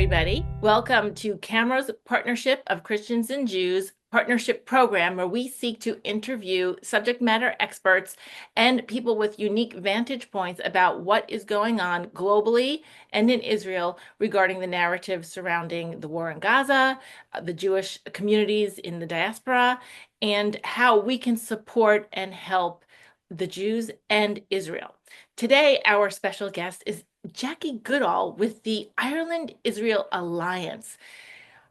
everybody. Welcome to Camera's Partnership of Christians and Jews partnership program, where we seek to interview subject matter experts and people with unique vantage points about what is going on globally and in Israel regarding the narrative surrounding the war in Gaza, the Jewish communities in the diaspora, and how we can support and help the Jews and Israel. Today, our special guest is Jackie Goodall with the Ireland-Israel Alliance.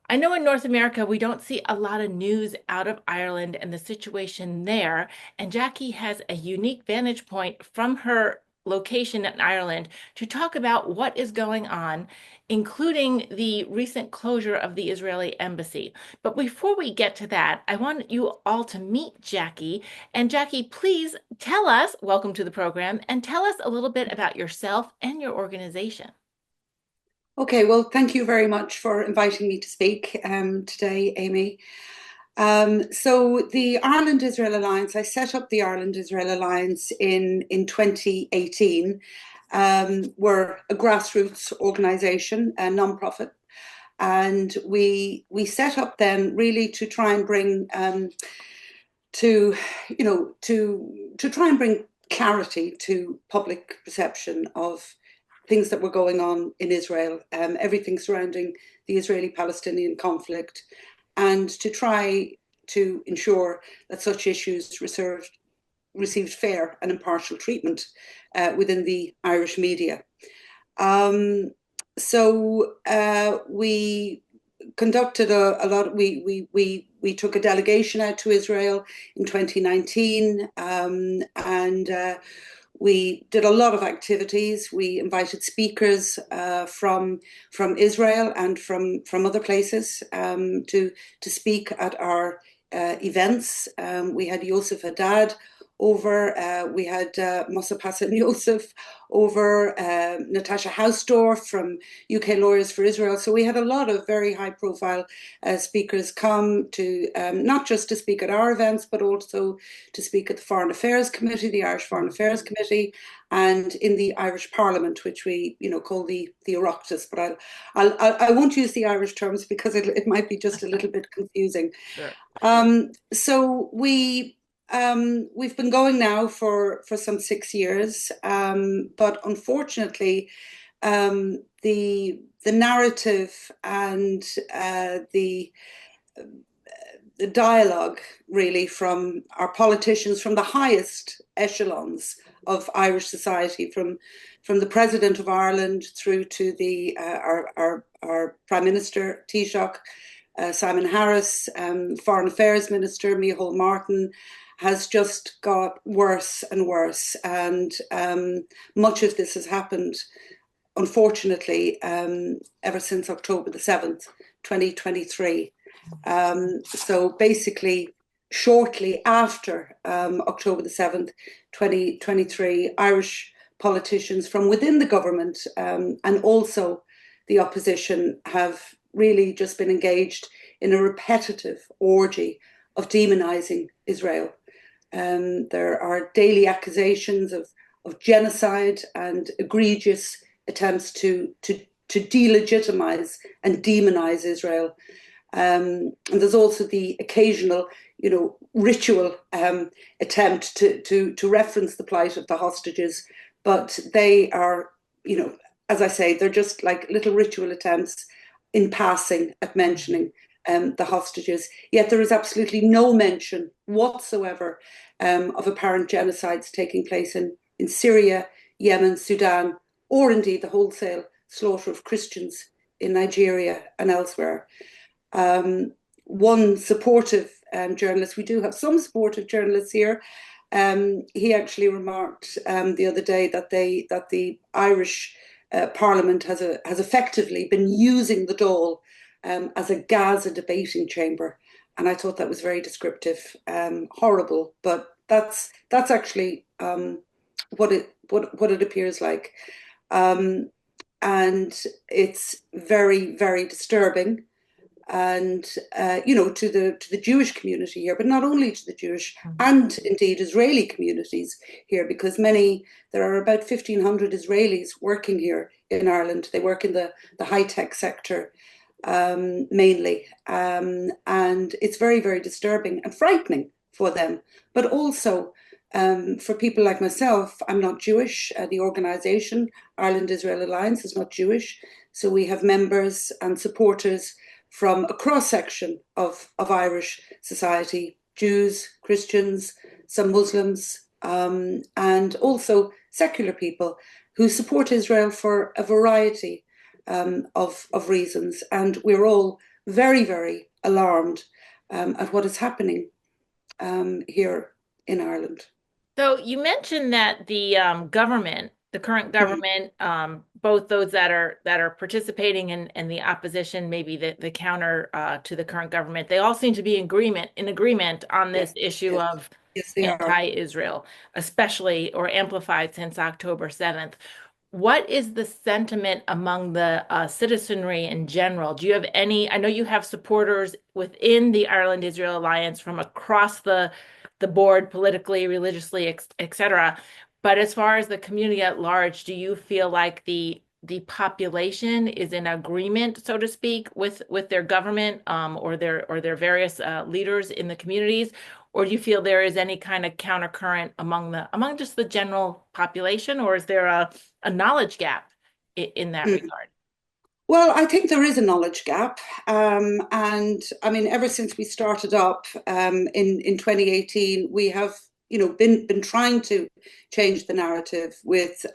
I know in North America, we don't see a lot of news out of Ireland and the situation there, and Jackie has a unique vantage point from her location in Ireland to talk about what is going on, including the recent closure of the Israeli embassy. But before we get to that, I want you all to meet Jackie. And Jackie, please tell us, welcome to the program, and tell us a little bit about yourself and your organization. Okay, well, thank you very much for inviting me to speak today, Amy. So the Ireland-Israel Alliance, I set up the Ireland-Israel Alliance in 2018. We're a grassroots organisation, a non-profit, and we set up then really to try and bring to try and bring clarity to public perception of things that were going on in Israel, everything surrounding the Israeli-Palestinian conflict, and to try to ensure that such issues received fair and impartial treatment within the Irish media. We conducted a lot. We took a delegation out to Israel in 2019, and we did a lot of activities. We invited speakers from Israel and from other places to speak at our events. We had Yosef Haddad over, we had Mossab Hassan Yosef over, Natasha Hausdorff from UK Lawyers for Israel. So we had a lot of very high profile speakers come to, not just to speak at our events, but also to speak at the Foreign Affairs Committee, the Irish Foreign Affairs Committee, and in the Irish Parliament, which we call the Oireachtas. But I won't use the Irish terms because it might be just a little bit confusing. Sure. So we've been going now for some 6 years, but unfortunately, the narrative and the dialogue really from our politicians, from the highest echelons of Irish society, from the President of Ireland through to our Prime Minister Taoiseach, Simon Harris, Foreign Affairs Minister Micheál Martin, has just got worse and worse. And much of this has happened, unfortunately, ever since October the 7th, 2023. So basically, shortly after October the 7th, 2023, Irish politicians from within the government and also the opposition have really just been engaged in a repetitive orgy of demonizing Israel. There are daily accusations of genocide and egregious attempts to delegitimize and demonize Israel. And there's also the occasional, ritual attempt to reference the plight of the hostages, but they are, as I say, they're just like little ritual attempts in passing at mentioning the hostages. Yet there is absolutely no mention whatsoever of apparent genocides taking place in Syria, Yemen, Sudan, or indeed the wholesale slaughter of Christians in Nigeria and elsewhere. One supportive journalist, we do have some supportive journalists here, he actually remarked the other day that the Irish Parliament has effectively been using the Dáil as a Gaza debating chamber, and I thought that was very descriptive. Horrible, but that's actually what it appears like, and it's very, very disturbing. And to the Jewish community here, but not only to the Jewish and indeed Israeli communities here, because there are about 1,500 Israelis working here in Ireland. They work in the high-tech sector mainly. And it's very, very disturbing and frightening for them. But also for people like myself, I'm not Jewish. The organization, Ireland-Israel Alliance, is not Jewish. So we have members and supporters from a cross-section of Irish society, Jews, Christians, some Muslims, and also secular people who support Israel for a variety of reasons. And we're all very, very alarmed at what is happening here in Ireland. So you mentioned that the government, the current Mhm. government, both those that are participating and the opposition, maybe the counter to the current government, they all seem to be in agreement on Yes, this issue yes, of yes, they are. anti-Israel, especially or amplified since October 7th. What is the sentiment among the citizenry in general? Do you have any? I know you have supporters within the Ireland Israel Alliance from across the board, politically, religiously, etc. But as far as the community at large, do you feel like the population is in agreement, so to speak, with their government or their various leaders in the communities? Or do you feel there is any kind of countercurrent among just the general population, or is there a knowledge gap in that Mm. regard? Well, I think there is a knowledge gap. And I mean, ever since we started up in 2018, we have, been trying to change the narrative with,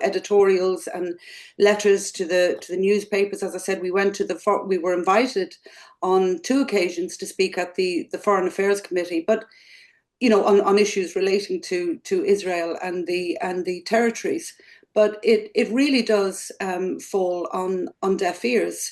editorials and letters to the newspapers. As I said, we were invited on two occasions to speak at the Foreign Affairs Committee, but on issues relating to Israel and the territories. But it really does fall on deaf ears.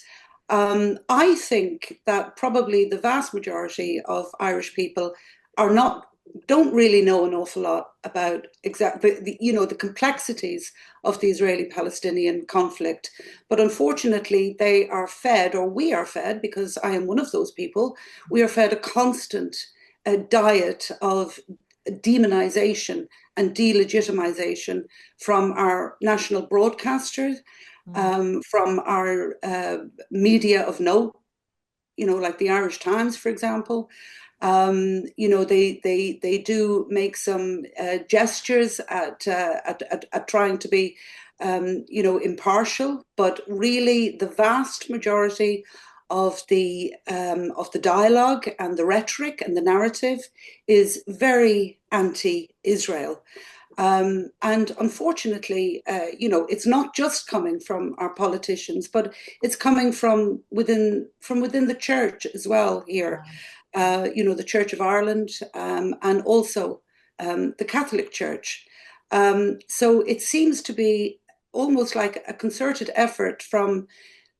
I think that probably the vast majority of Irish people are not don't really know an awful lot about the complexities of the Israeli-Palestinian conflict. But unfortunately, they are fed, or we are fed, because I am one of those people. We are fed a constant diet of demonization and delegitimization from our national broadcasters, Mm. from our media of note, like the Irish Times, for example. They do make some gestures at trying to be, impartial, but really the vast majority of the dialogue and the rhetoric and the narrative is very anti-Israel. And unfortunately, it's not just coming from our politicians, but it's coming from within the church as well here. The Church of Ireland, and also the Catholic Church. So it seems to be almost like a concerted effort from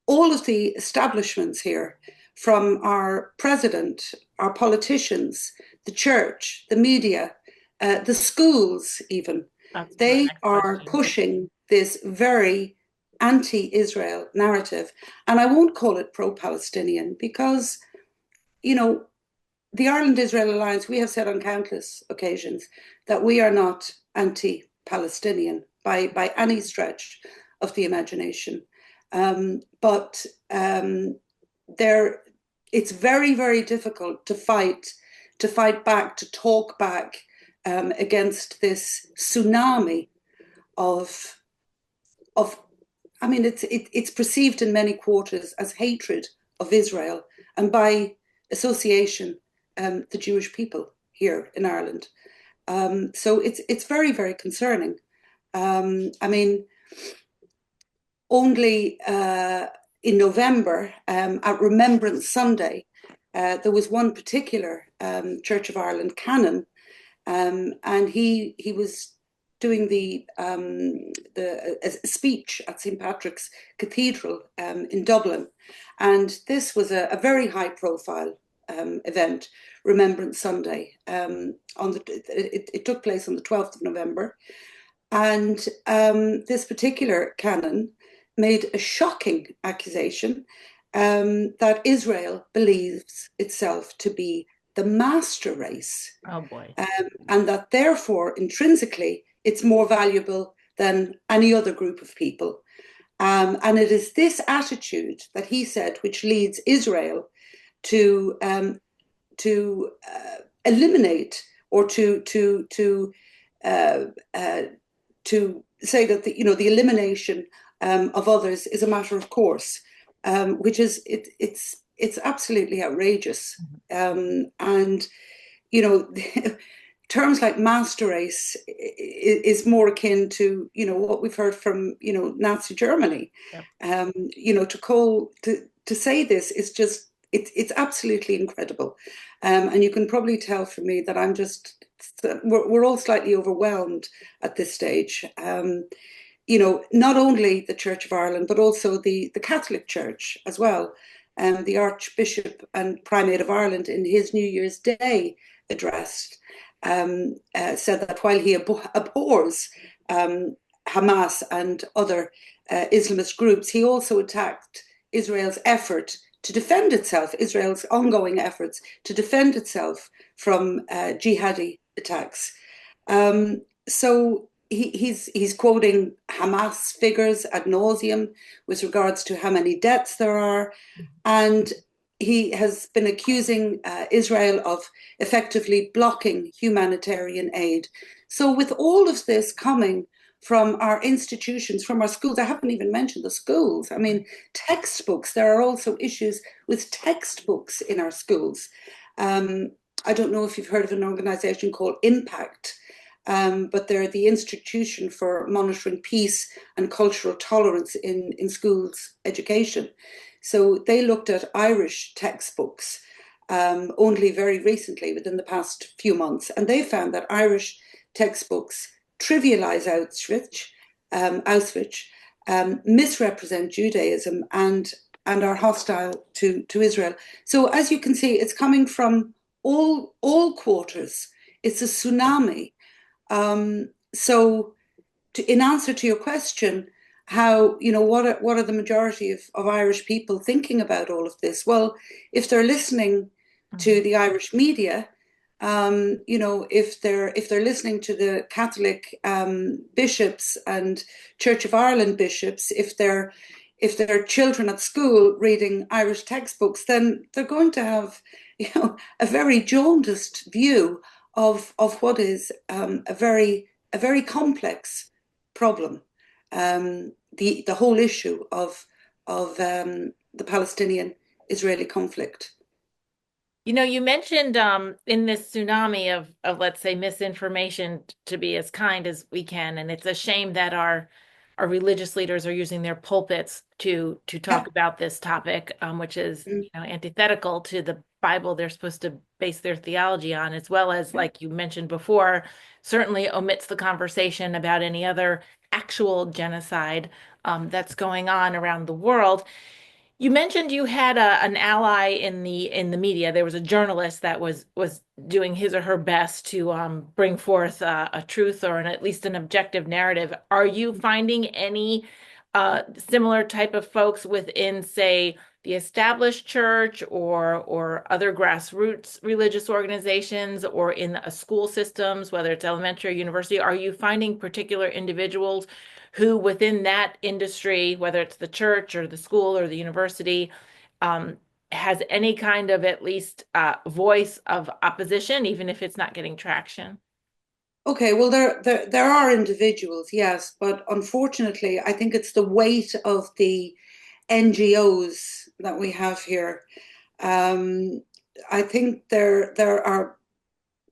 all of the establishments here, from our president, our politicians, the church, the media, the schools, even, That's my they next are question. pushing this very anti-Israel narrative. And I won't call it pro-Palestinian because, you know, the Ireland-Israel Alliance, we have said on countless occasions that we are not anti-Palestinian by any stretch of the imagination. But there, it's very, very difficult to fight back, to talk back against this tsunami of of. I mean, it's perceived in many quarters as hatred of Israel, and by association, the Jewish people here in Ireland. So it's very, very concerning. I mean, only in November, at Remembrance Sunday, there was one particular Church of Ireland canon, and he was doing a speech at St Patrick's Cathedral in Dublin, and this was a very high profile event, Remembrance Sunday. It took place on the 12th of November, and this particular canon made a shocking accusation that Israel believes itself to be the master race, Oh boy. and that therefore, intrinsically, it's more valuable than any other group of people. And it is this attitude that he said which leads Israel to eliminate or uh, uh, to say that the elimination of others is a matter of course, which is it's absolutely outrageous. And terms like master race is more akin to what we've heard from Nazi Germany. Yep. To say this is just it's absolutely incredible, and you can probably tell from me that we're all slightly overwhelmed at this stage. Not only the Church of Ireland, but also the Catholic Church as well. The Archbishop and Primate of Ireland, in his New Year's Day address, said that while he abhors Hamas and other Islamist groups, he also attacked Israel's effort to defend itself, Israel's ongoing efforts to defend itself from jihadi attacks. So he's quoting Hamas figures ad nauseum with regards to how many deaths there are, and he has been accusing Israel of effectively blocking humanitarian aid. So with all of this coming from our institutions, from our schools, I haven't even mentioned the schools. I mean, textbooks, there are also issues with textbooks in our schools. I don't know if you've heard of an organization called Impact, but they're the Institution for Monitoring Peace and Cultural Tolerance in schools education. So they looked at Irish textbooks only very recently, within the past few months, and they found that Irish textbooks trivialize Auschwitz, misrepresent Judaism, and are hostile to Israel. So as you can see, it's coming from all quarters. It's a tsunami. So in answer to your question, what are the majority of Irish people thinking about all of this? Well, if they're listening to the Irish media, if they're listening to the Catholic bishops and Church of Ireland bishops, if they're children at school reading Irish textbooks, then they're going to have a very jaundiced view of what is a very complex problem. The whole issue of the Palestinian-Israeli conflict. You mentioned in this tsunami of let's say misinformation, to be as kind as we can, and it's a shame that our religious leaders are using their pulpits to talk about this topic, which is antithetical to the Bible they're supposed to base their theology on, as well as, like you mentioned before, certainly omits the conversation about any other actual genocide that's going on around the world. You mentioned you had an ally in the media. There was a journalist that was doing his or her best to bring forth a truth or at least an objective narrative. Are you finding any similar type of folks within, say, the established church or other grassroots religious organizations or in school systems, whether it's elementary or university? Are you finding particular individuals who within that industry, whether it's the church or the school or the university, has any kind of at least voice of opposition, even if it's not getting traction? Okay, well, there are individuals, yes, but unfortunately, I think it's the weight of the NGOs that we have here. I think there are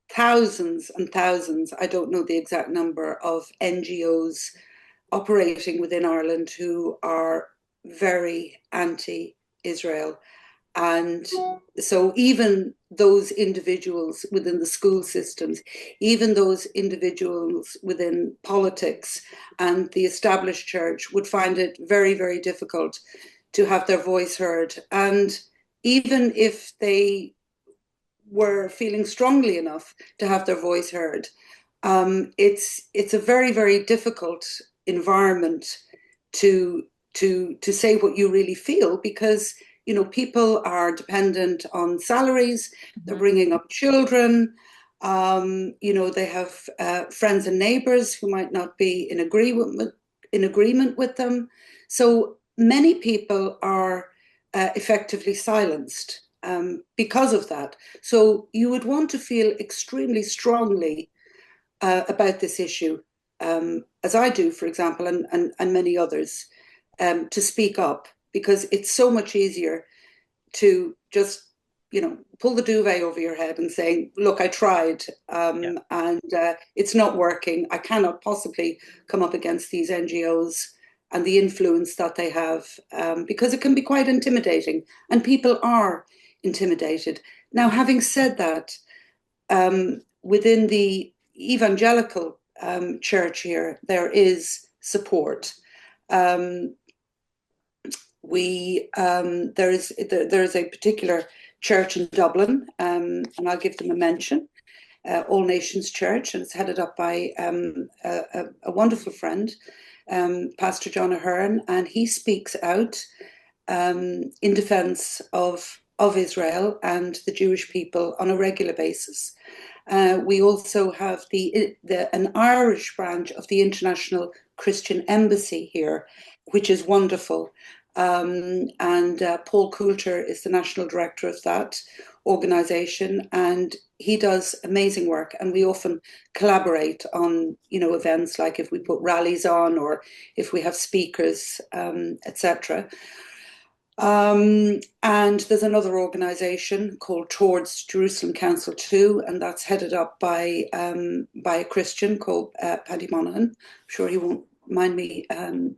thousands and thousands, I don't know the exact number, of NGOs operating within Ireland who are very anti-Israel. And so even those individuals within the school systems, even those individuals within politics and the established church would find it very, very difficult to have their voice heard. And even if they were feeling strongly enough to have their voice heard, it's a very, very difficult environment to say what you really feel, because people are dependent on salaries, they're bringing up children, they have friends and neighbors who might not be in agreement with them. So many people are effectively silenced because of that. So you would want to feel extremely strongly about this issue, as I do, for example, and many others, to speak up, because it's so much easier to just, pull the duvet over your head and saying, look, I tried, Yeah. and it's not working. I cannot possibly come up against these NGOs and the influence that they have, because it can be quite intimidating, and people are intimidated. Now, having said that, within the evangelical church here, there is support. Um, there is a particular church in Dublin, and I'll give them a mention. All Nations Church, and it's headed up by a wonderful friend, Pastor John Ahern, and he speaks out in defence of Israel and the Jewish people on a regular basis. We also have an Irish branch of the International Christian Embassy here, which is wonderful. And Paul Coulter is the national director of that organization, and he does amazing work. And we often collaborate on, events like if we put rallies on or if we have speakers, etc. And there's another organisation called Towards Jerusalem Council too, and that's headed up by a Christian called Paddy Monaghan. I'm sure he won't mind me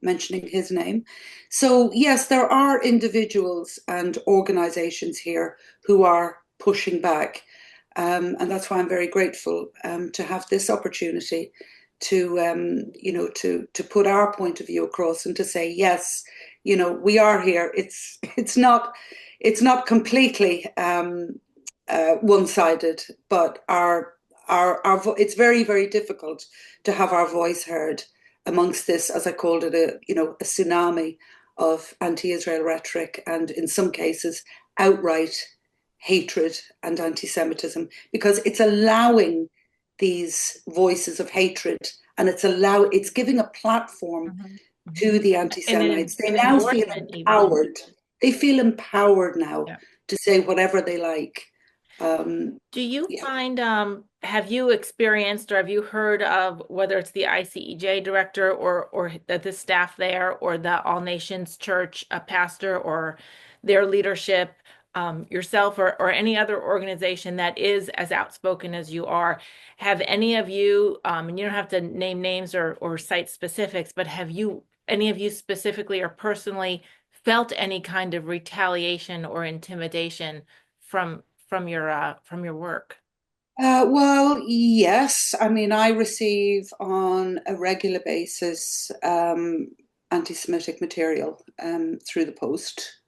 mentioning his name. So yes, there are individuals and organisations here who are pushing back, and that's why I'm very grateful to have this opportunity to to put our point of view across and to say yes, we are here. It's not completely one-sided, but it's very, very difficult to have our voice heard amongst this, as I called it, a tsunami of anti-Israel rhetoric, and in some cases outright hatred and anti-Semitism, because it's allowing these voices of hatred, and it's giving a platform Mhm. to Mhm. the And anti-Semites. They an now feel endorsement even. empowered. They feel empowered now Yeah. to say whatever they like. Do you Yeah. find, have you experienced or have you heard of whether it's the ICEJ director or the staff there or the All Nations Church pastor or their leadership, yourself or any other organization that is as outspoken as you are? Have any of you, and you don't have to name names or cite specifics, but have any of you specifically or personally felt any kind of retaliation or intimidation from your work? Well, yes. I mean, I receive on a regular basis anti-Semitic material through the post,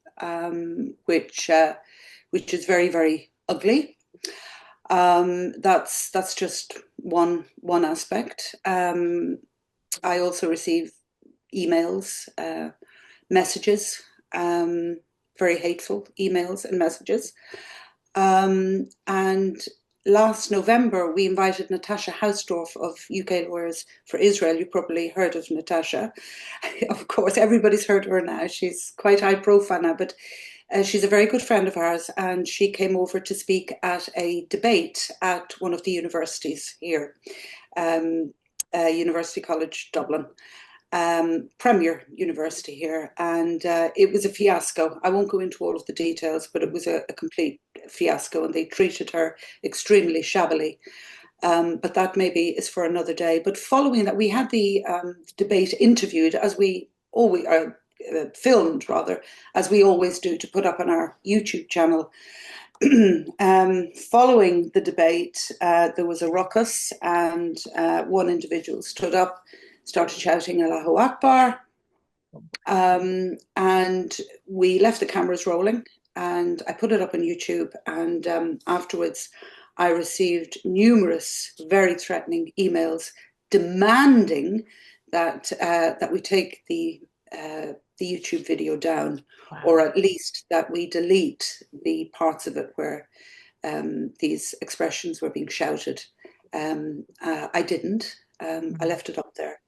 which is very, very ugly. That's just one aspect. I also receive emails, messages, very hateful emails and messages. And last November, we invited Natasha Hausdorff of UK Lawyers for Israel. You probably heard of Natasha. Of course, everybody's heard of her now. She's quite high profile now, but she's a very good friend of ours, and she came over to speak at a debate at one of the universities here, um, University College Dublin, premier university here, and it was a fiasco. I won't go into all of the details, but it was a complete fiasco, and they treated her extremely shabbily. But that maybe is for another day. But following that, we had the debate interviewed, as we always filmed, rather, as we always do, to put up on our YouTube channel. Following the debate, there was a ruckus, and one individual stood up, started shouting Allahu Akbar, and we left the cameras rolling, and I put it up on YouTube, and afterwards I received numerous very threatening emails demanding that we take the YouTube video down, or Wow. at least that we delete the parts of it where these expressions were being shouted. I didn't. I Mhm. left it up there.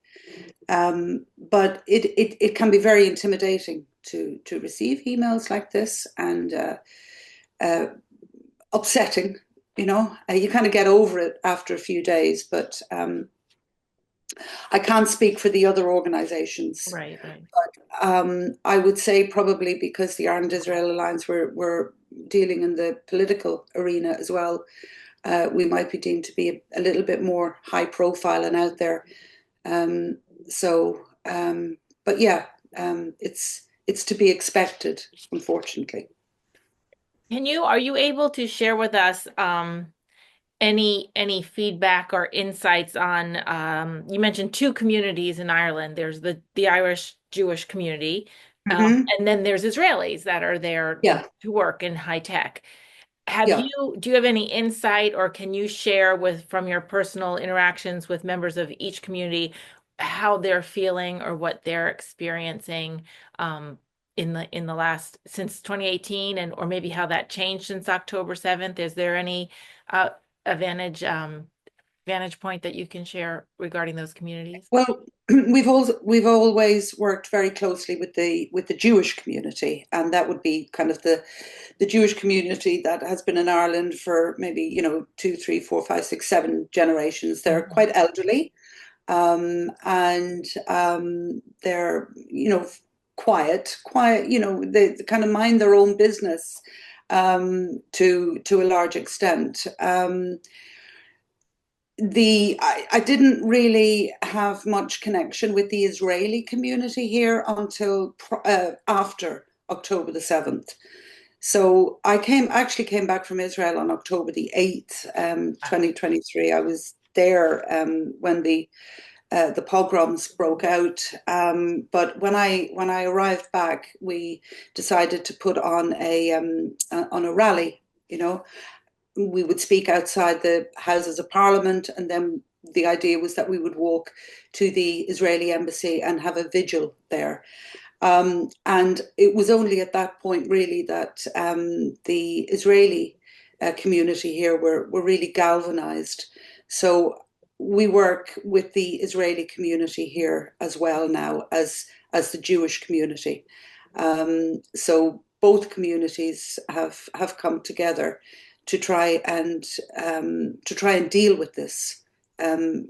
But it can be very intimidating to receive emails like this, and uh, upsetting. You kind of get over it after a few days, but I can't speak for the other organizations. Right, right. I would say probably because the Ireland Israel Alliance were dealing in the political arena as well, we might be deemed to be a little bit more high profile and out there. Um, so, but yeah, it's to be expected, unfortunately. Are you able to share with us any feedback or insights on you mentioned two communities in Ireland. There's the Irish Jewish community, Hmm. and then there's Israelis that are there Yeah, to work in high tech. yeah. Do you have any insight or can you share from your personal interactions with members of each community how they're feeling or what they're experiencing um, in the last since 2018 and or maybe how that changed since October 7th? Is there any uh, advantage vantage point that you can share regarding those communities? Well, we've always worked very closely with the Jewish community, and that would be kind of the Jewish community that has been in Ireland for maybe two, three, four, five, six, seven generations. They're Mhm. quite elderly, and they're quiet. They kind of mind their own business to a large extent. I didn't really have much connection with the Israeli community here until after October the 7th. So actually came back from Israel on October the 8th, 2023. I was there when the pogroms broke out. But when I arrived back, we decided to put on a rally. You know, we would speak outside the Houses of Parliament, and then the idea was that we would walk to the Israeli embassy and have a vigil there. And it was only at that point, really, that the Israeli community here were really galvanized. So we work with the Israeli community here as well now as the Jewish community. So both communities have come together to try and deal with this um,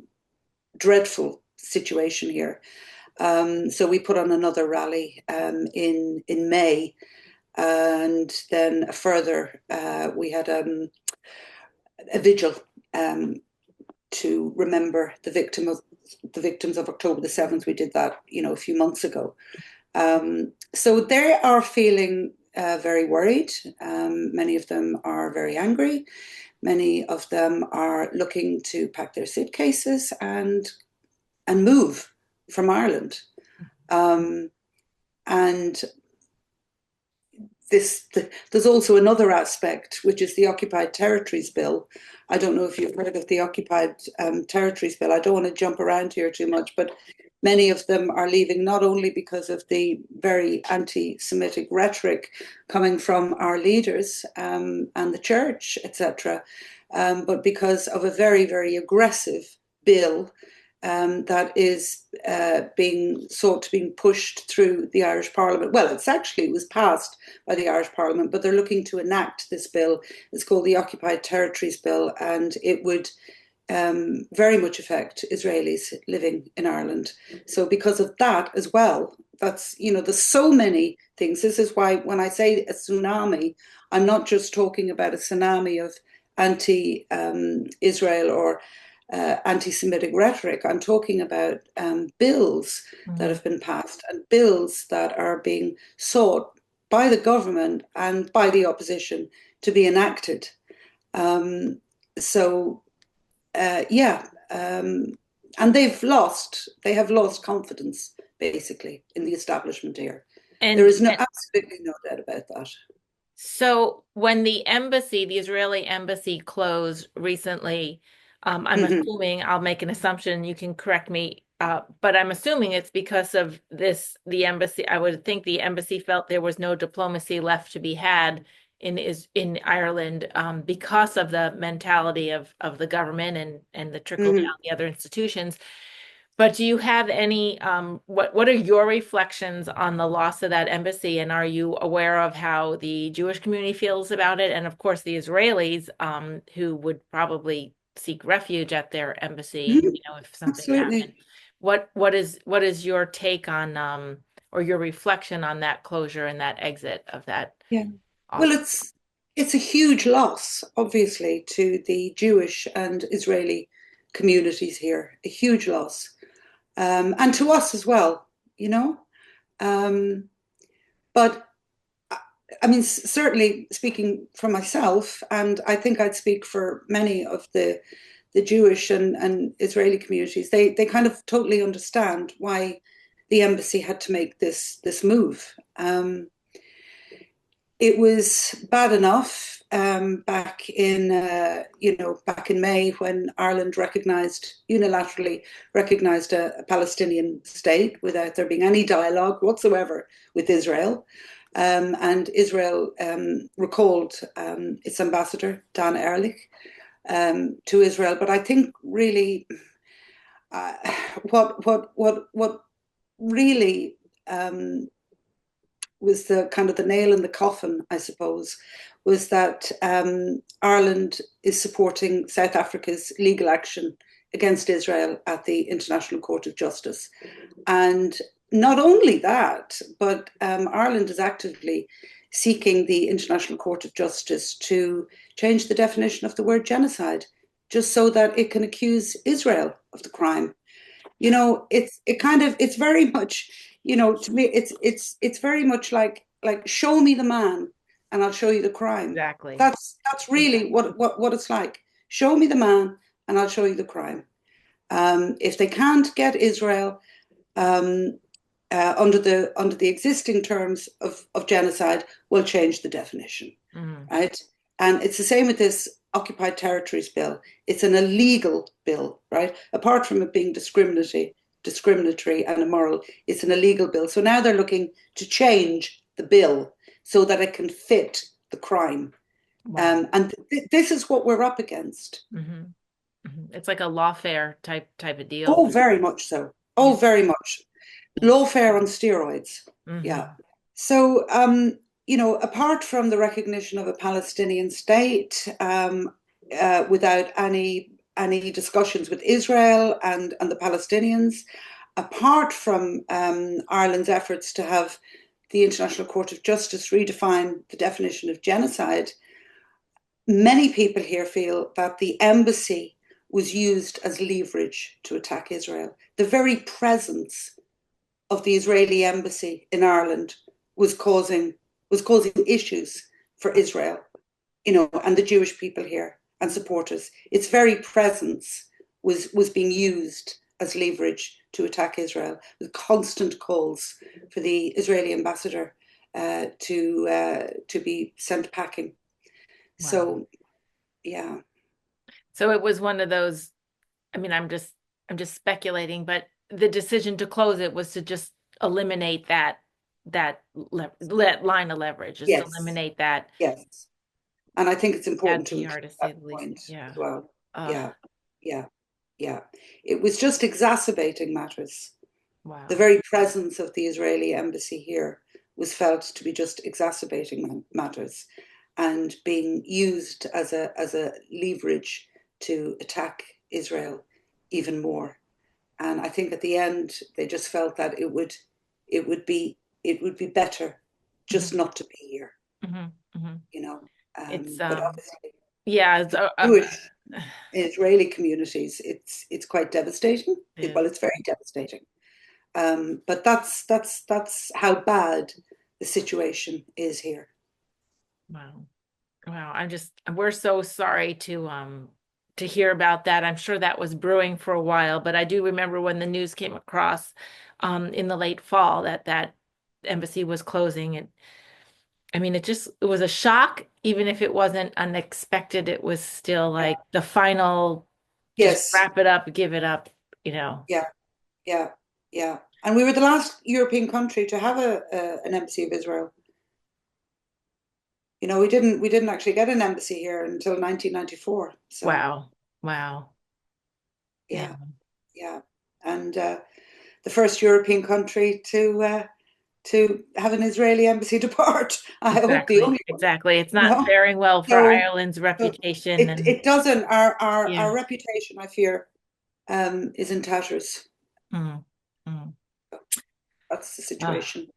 dreadful situation here. So we put on another rally in May, and then a further we had a vigil um, to remember the victims of October the 7th. We did that, a few months ago. So they are feeling very worried. Many of them are very angry. Many of them are looking to pack their suitcases and move from Ireland. Um, and there's also another aspect, which is the Occupied Territories Bill. I don't know if you've heard of the Occupied Territories Bill. I don't want to jump around here too much, but many of them are leaving not only because of the very anti-Semitic rhetoric coming from our leaders and the church, etc., but because of a very, very aggressive bill that is being pushed through the Irish Parliament. Well, it was passed by the Irish Parliament, but they're looking to enact this bill. It's called the Occupied Territories Bill, and it would very much affect Israelis living in Ireland. So, because of that as well, there's so many things. This is why when I say a tsunami, I'm not just talking about a tsunami of anti-Israel or anti-Semitic rhetoric. I'm talking about bills that Mhm. have been passed and bills that are being sought by the government and by the opposition to be enacted. Um, so yeah, and they have lost confidence basically in the establishment here. There And is absolutely no doubt about that. So when the Israeli embassy closed recently, I'm Mm-hmm. assuming, I'll make an assumption, you can correct me, but I'm assuming it's because of the embassy. I would think the embassy felt there was no diplomacy left to be had in Ireland, because of the mentality of the government and the trickle down Mm-hmm. the other institutions. But do you have any, what are your reflections on the loss of that embassy? And are you aware of how the Jewish community feels about it? And of course, the Israelis, who would probably seek refuge at their embassy, Mhm. if something happened. Absolutely. What is your take on, or your reflection on that closure and that exit of that Yeah. Well, office? it's a huge loss, obviously, to the Jewish and Israeli communities here. A huge loss, and to us as well. You know, um, but I mean, certainly speaking for myself, and I think I'd speak for many of the Jewish and Israeli communities. They kind of totally understand why the embassy had to make this move. It was bad enough back in back in May when Ireland unilaterally recognised a Palestinian state without there being any dialogue whatsoever with Israel. And Israel recalled its ambassador, Dan Ehrlich, to Israel. But I think really uh, what really was the kind of the nail in the coffin, I suppose, was that Ireland is supporting South Africa's legal action against Israel at the International Court of Justice. And not only that, but Ireland is actively seeking the International Court of Justice to change the definition of the word genocide, just so that it can accuse Israel of the crime. It's very much, to me it's very much like show me the man and I'll show you the crime. Exactly. That's really what it's like. Show me the man and I'll show you the crime. If they can't get Israel um, under the existing terms of genocide, we'll change the definition, Mhm. right? And it's the same with this occupied territories bill. It's an illegal bill, right? Apart from it being discriminatory and immoral, it's an illegal bill. So now they're looking to change the bill so that it can fit the crime. Wow. This is what we're up against. Hmm. Hmm. It's like a lawfare type of deal. Oh, very much so. Yeah. Oh, very much. Yeah. Lawfare on steroids. Yeah. Hmm. So, apart from the recognition of a Palestinian state, without any discussions with Israel and the Palestinians, apart from Ireland's efforts to have the International Court of Justice redefine the definition of genocide, many people here feel that the embassy was used as leverage to attack Israel. The very presence of the Israeli embassy in Ireland was causing issues for Israel, and the Jewish people here and supporters. Its very presence was being used as leverage to attack Israel, with constant calls for the Israeli ambassador to be sent packing. Wow. So yeah, So it was one of those, I mean, I'm just speculating, but the decision to close it was to just eliminate that line of leverage, just yes, eliminate that yes, and I think it's bad important to PR include to say that the least. point as Yeah. well. Uh, Yeah, yeah, yeah. It was just exacerbating matters. The wow. very presence of the Israeli embassy here was felt to be just exacerbating matters and being used as a leverage to attack Israel even more. And I think at the end they just felt that it would be it would be better just Hmm. not to be here, Hmm. Hmm. you know. It's But obviously, yeah, for Jewish Israeli communities, it's quite devastating. it Well, it's very devastating. But that's how bad the situation is here. wow. Wow, we're so sorry to hear about that. I'm sure that was brewing for a while, but I do remember when the news came across in the late fall that that embassy was closing. And I mean, it was a shock, even if it wasn't unexpected. It was still Yeah. like the final, just Yes, wrap it up, give it up, you know. yeah, yeah, yeah. And we were the last European country to have an embassy of Israel. We didn't actually get an embassy here until 1994. So Wow. Wow. Yeah. yeah, yeah. and the first European country to have an Israeli embassy depart. I hope the Exactly, only one. exactly. It's You not know, faring well for so, Ireland's so reputation, it and it doesn't. Our yeah. reputation, I fear, is in tatters. Mm, mm. That's the Oh, situation we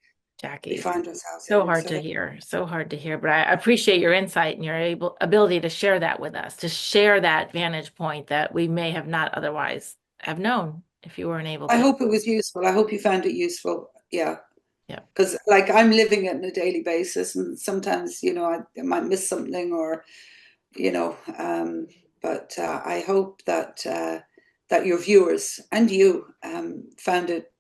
Jackie, it's find ourselves so in. hard to So hear, so hard to hear. But I appreciate your insight and your ability to share that with us, to share that vantage point that we may have not otherwise have known if you weren't able I to. hope it was useful. I hope you found it useful. Yeah. Yeah. Because like I'm living it on a daily basis, and sometimes I might miss something, or you know, but I hope that your viewers and you found it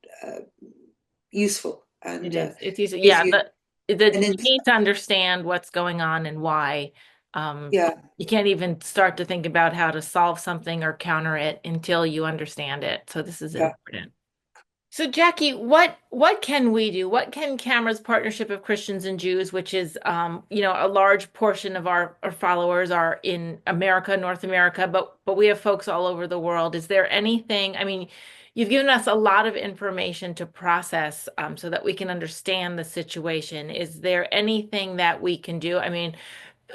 useful It and is. It's easy. gives Yeah, you the an you insight. need to understand what's going on and why. Um, Yeah, you can't even start to think about how to solve something or counter it until you understand it. So this is yeah. important. So Jackie, what can we do? What can Camera's Partnership of Christians and Jews, which is a large portion of our followers are in America, North America, but we have folks all over the world. Is there anything, I mean, you've given us a lot of information to process so that we can understand the situation. Is there anything that we can do? I mean,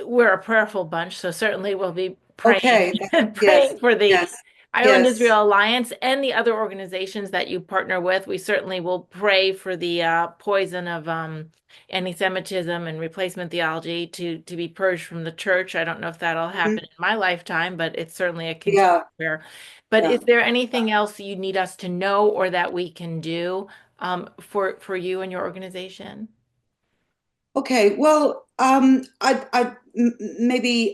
we're a prayerful bunch, so certainly we'll be praying Okay. Yes, praying for the yes, Ireland yes. Israel Alliance and the other organizations that you partner with. We certainly will pray for the poison of anti-Semitism and replacement theology to be purged from the church. I don't know if that'll Mhm. happen in my lifetime, but it's certainly a continued Yeah, prayer. But yeah. is there anything else you need us to know or that we can do for you and your organization? Okay. Well, maybe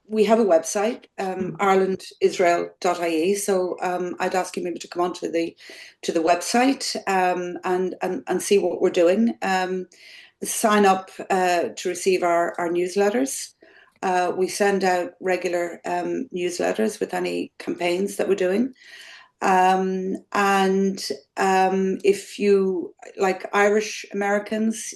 we have a website, irelandisrael.ie. So I'd ask you maybe to come onto the website and see what we're doing. Sign up to receive our newsletters. We send out regular newsletters with any campaigns that we're doing. And if you like Irish Americans,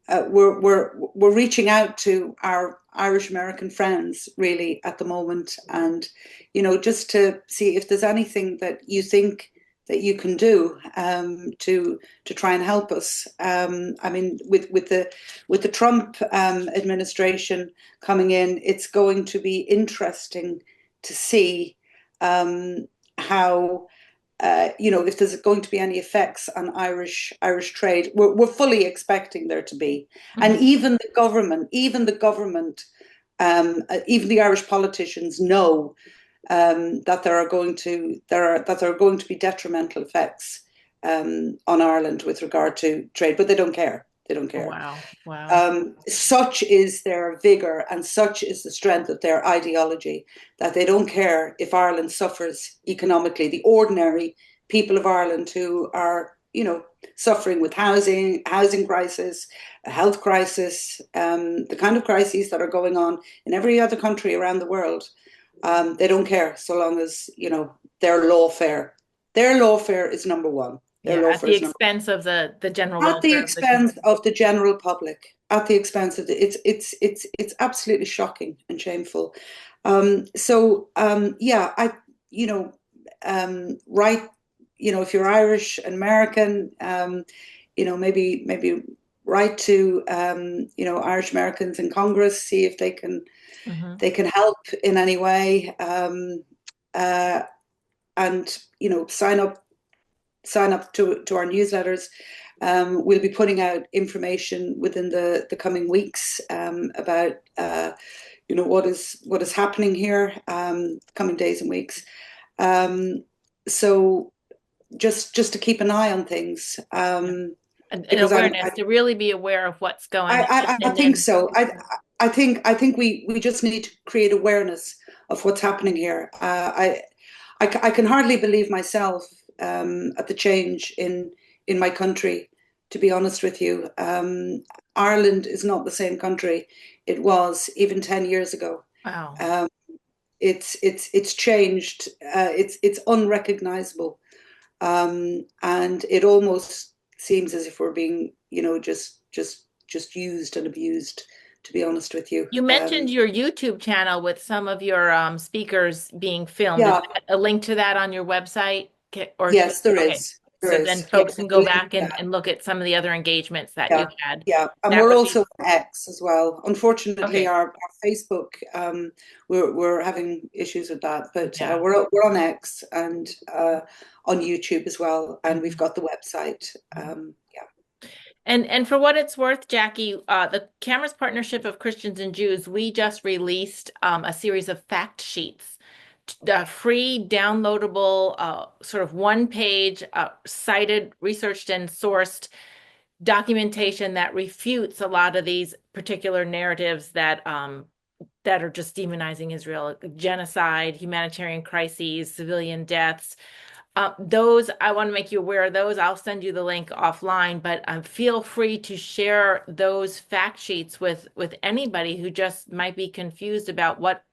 we're reaching out to our Irish American friends really at the moment, and just to see if there's anything that you think that you can do to try and help us. I mean, with the Trump administration coming in, it's going to be interesting to see how if there's going to be any effects on Irish trade. We're fully expecting there to be, and Mhm. even the Irish politicians know that there are going to be detrimental effects on Ireland with regard to trade, but they don't care. They don't Oh, care. wow. Wow. Such is their vigor and such is the strength of their ideology that they don't care if Ireland suffers economically. The ordinary people of Ireland who are, suffering with housing crisis, a health crisis, the kind of crises that are going on in every other country around the world, they don't care so long as, their lawfare. Their lawfare is number one. Their Yeah, at lawfare the is number expense of the general at the welfare of the expense community. of the general public, at the expense of it's absolutely shocking and shameful. Yeah, right, if you're Irish and American, maybe write to Irish Americans in Congress, see if Hmm. they can help in any way, uh, and sign up to our newsletters. We'll be putting out information within the coming weeks about what is happening here, coming days and weeks. So just to keep an eye on things, Yeah. And because awareness to really be aware of what's going on. I And think then, so. I think we just need to create awareness of what's happening here. I can hardly believe myself at the change in my country. To be honest with you, Ireland is not the same country it was even 10 years ago. wow. Um, it's changed. It's unrecognizable, and it almost seems as if we're being, just used and abused to be honest with you. You mentioned your YouTube channel with some of your speakers being filmed. Is Yeah, there a link to that on your website? Or yes, there okay. is. There So then is. Yeah, folks can the go link, back and look at some of the other engagements that yeah, you've had. yeah. And That we're would also be on X as well. Unfortunately, okay. our Facebook, we're having issues with that, but Yeah. we're on X and on YouTube as well, and we've Mhm. got the website. Yeah, And for what it's worth, Jackie, the Cameras Partnership of Christians and Jews, we just released a series of fact sheets, free, downloadable, sort of one-page, cited, researched, and sourced documentation that refutes a lot of these particular narratives that are just demonizing Israel, genocide, humanitarian crises, civilian deaths. Those, I want to make you aware of those. I'll send you the link offline, but feel free to share those fact sheets with anybody who just might be confused about what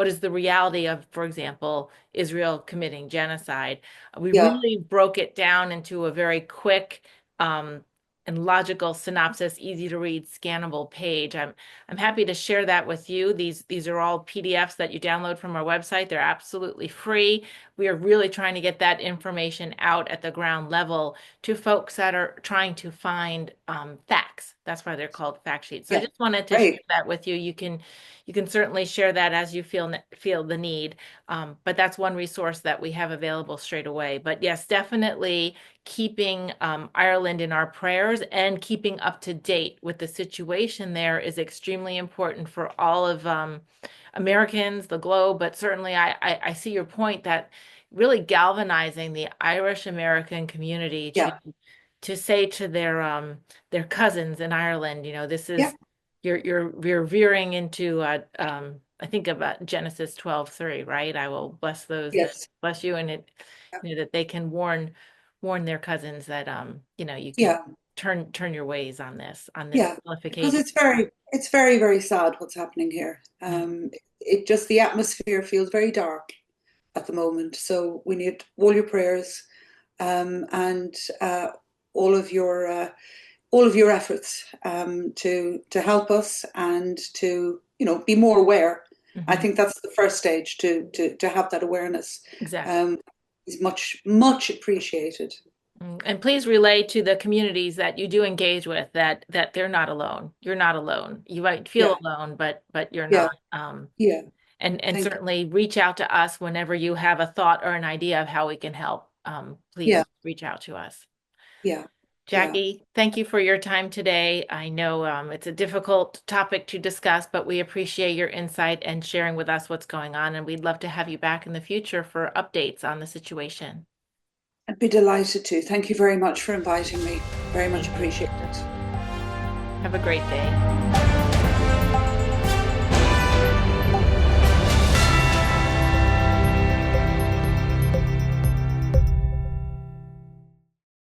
is the reality of, for example, Israel committing genocide. We yeah, really broke it down into a very quick um, and logical synopsis, easy to read, scannable page. I'm happy to share that with you. These are all PDFs that you download from our website. They're absolutely free. We are really trying to get that information out at the ground level to folks that are trying to find facts. That's why they're called fact sheets. So I yeah. just wanted to share Great. that with you. You can certainly share that as you feel the need. But that's one resource that we have available straight away. But yes, definitely keeping Ireland in our prayers and keeping up to date with the situation there is extremely important for all of Americans, the globe. But certainly, I see your point that really galvanizing the Irish American community Yeah, to say to their cousins in Ireland, this yeah. is you're veering into I think about Genesis 12:3, right? I will bless those that Yes. bless you, and it that they can warn their cousins that you can Yeah, turn your ways on this yeah. Because vilification. it's very, very sad what's happening here. Yeah. It just the atmosphere feels very dark at the moment. So we need all your prayers, and all of your all of your efforts, to help us and to be more aware. I Mhm. think that's the first stage to have that awareness. Exactly. Um, is much appreciated. And please relay to the communities that you do engage with that they're not alone. You're not alone. You might feel Yeah, alone, but you're yeah, not. yeah. And Thank you. certainly reach out to us whenever you have a thought or an idea of how we can help. Yeah, Please reach out to us. yeah, yeah. Jackie, thank you for your time today. I know it's a difficult topic to discuss, but we appreciate your insight and sharing with us what's going on. And we'd love to have you back in the future for updates on the situation. I'd be delighted to. Thank you very much for inviting me. Very much Thank you. appreciate it. Have a great day.